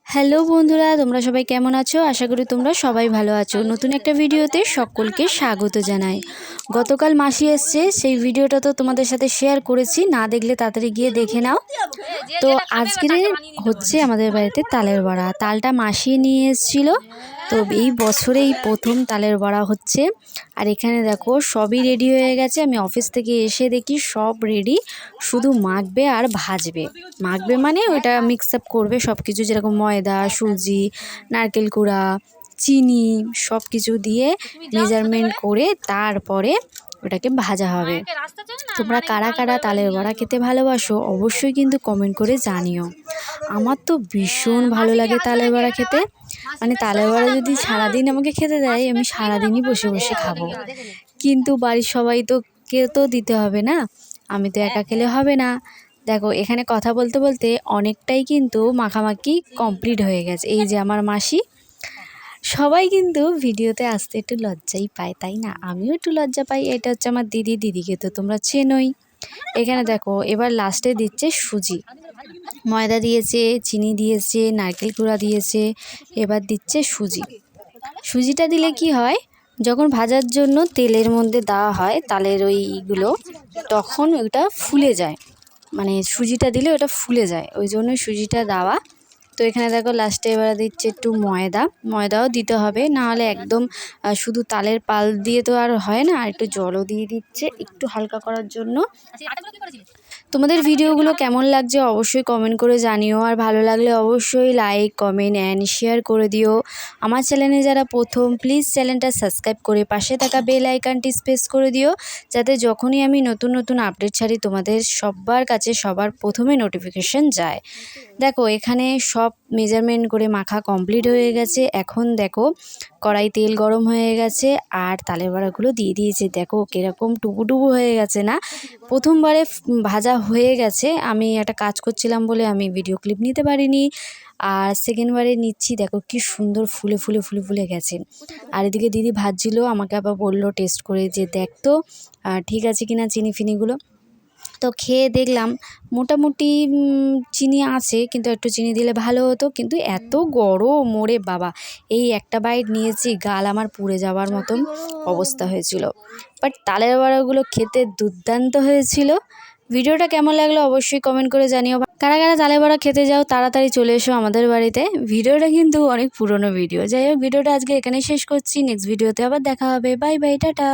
Hello বন্ধুরা, তোমরা সবাই কেমন আছো? আশা করি তোমরা সবাই ভালো আছো। নতুন একটা ভিডিওতে সকলকে স্বাগত জানাই। গতকাল মাসি এসছে, সেই ভিডিওটা তো তোমাদের সাথে শেয়ার করেছি, না দেখলে তাড়াতাড়ি গিয়ে দেখে নাও। তো আজকের হচ্ছে আমাদের বাড়িতে তালের বড়া। তালটা মাসি নিয়ে এসেছিলো, তো এই বছরে এই প্রথম তালের বড়া হচ্ছে। আর এখানে দেখো সবই রেডি হয়ে গেছে। আমি অফিস থেকে এসে দেখি সব রেডি, শুধু মাখবে আর ভাজবে। মাখবে মানে ওইটা মিক্স আপ করবে সব কিছু, যেরকম ময়দা, সুজি, নারকেল কুড়া, চিনি সব কিছু দিয়ে মেজারমেন্ট করে তারপরে ওটাকে ভাজা হবে। তোমরা কারা কারা তালের বড়া খেতে ভালোবাসো অবশ্যই কিন্তু কমেন্ট করে জানিও। আমার তো ভীষণ ভালো লাগে তালের বড়া খেতে। মানে তালের বড়া যদি সারাদিন আমাকে খেতে দেয়, আমি সারাদিনই বসে বসে খাবো। কিন্তু বাড়ির সবাই তো কেউ তো দিতে হবে না, আমি তো একা খেলে হবে না। দেখো এখানে কথা বলতে বলতে অনেকটাই কিন্তু মাখামাখি কমপ্লিট হয়ে গেছে। এই যে আমার মাসি, সবাই কিন্তু ভিডিওতে আসতে একটু লজ্জাই পায়, তাই না? আমিও একটু লজ্জা পাই। এটা হচ্ছে আমার দিদিকে তো তোমরা চেনোই। এখানে দেখো এবার লাস্টে দিচ্ছে সুজি, ময়দা দিয়েছে, চিনি দিয়েছে, নারকেল কুড়া দিয়েছে, এবার দিচ্ছে সুজি। সুজিটা দিলে কি হয়, যখন ভাজার জন্য তেলের মধ্যে দেওয়া হয় তালের ওইগুলো, তখন ওইটা ফুলে যায়। মানে সুজিটা দিলে ওটা ফুলে যায়, ওই জন্য সুজিটা দেওয়া। তো এখানে দেখো লাস্টে এবার দিচ্ছে একটু ময়দাও দিতে হবে, না হলে একদম শুধু তালের পাল দিয়ে তো আর হয় না। আর একটু জলও দিয়ে দিচ্ছে একটু হালকা করার জন্য। তোমাদের ভিডিওগুলো কেমন লাগছে অবশ্যই কমেন্ট করে জানিও। আর ভালো লাগলে অবশ্যই লাইক, কমেন্ট অ্যান্ড শেয়ার করে দিও। আমার চ্যানেলে যারা প্রথম, প্লিজ চ্যানেলটা সাবস্ক্রাইব করে পাশে থাকা বেল আইকনটি প্রেস করে দিও, যাতে যখনই আমি নতুন নতুন আপডেট ছাড়ি তোমাদের সবার কাছে সবার প্রথমে নোটিফিকেশন যায়। দেখো এখানে সব মেজারমেন্ট করে মাখা কমপ্লিট হয়ে গেছে। এখন দেখো কড়াই তেল গরম হয়ে গেছে আর তালের বড়াগুলো দিয়ে দিয়েছে। দেখো কীরকম টুবু হয়ে গেছে না? প্রথমবারে ভাজা হয়ে গেছে, আমি একটা কাজ করছিলাম বলে আমি ভিডিও ক্লিপ নিতে পারিনি। আর সেকেন্ডবারে নিচ্ছি, দেখো কি সুন্দর ফুলে গেছে। আর এদিকে দিদি ভাজছিল, আমাকে আবার বললো টেস্ট করে যে দেখ তো ঠিক আছে কিনা চিনি ফিনিগুলো। তো খেয়ে দেখলাম মোটামুটি চিনি আছে, কিন্তু একটু চিনি দিলে ভালো হতো। কিন্তু এত গরম, ওরে বাবা! এই একটা বাইট নিয়েছি, গাল আমার পুড়ে যাওয়ার মতন অবস্থা হয়েছিল। বাট তালের বড়াগুলো খেতে দুর্দান্ত হয়েছিল। ভিডিওটা কেমন লাগলো অবশ্যই কমেন্ট করে জানিও। কারা কারা তালের বড়া খেতে যাও তাড়াতাড়ি চলে এসো আমাদের বাড়িতে। ভিডিওটা কিন্তু অনেক পুরনো ভিডিও। যাই হোক, ভিডিওটা আজকে এখানেই শেষ করছি। নেক্সট ভিডিওতে আবার দেখা হবে। Bye bye, tata.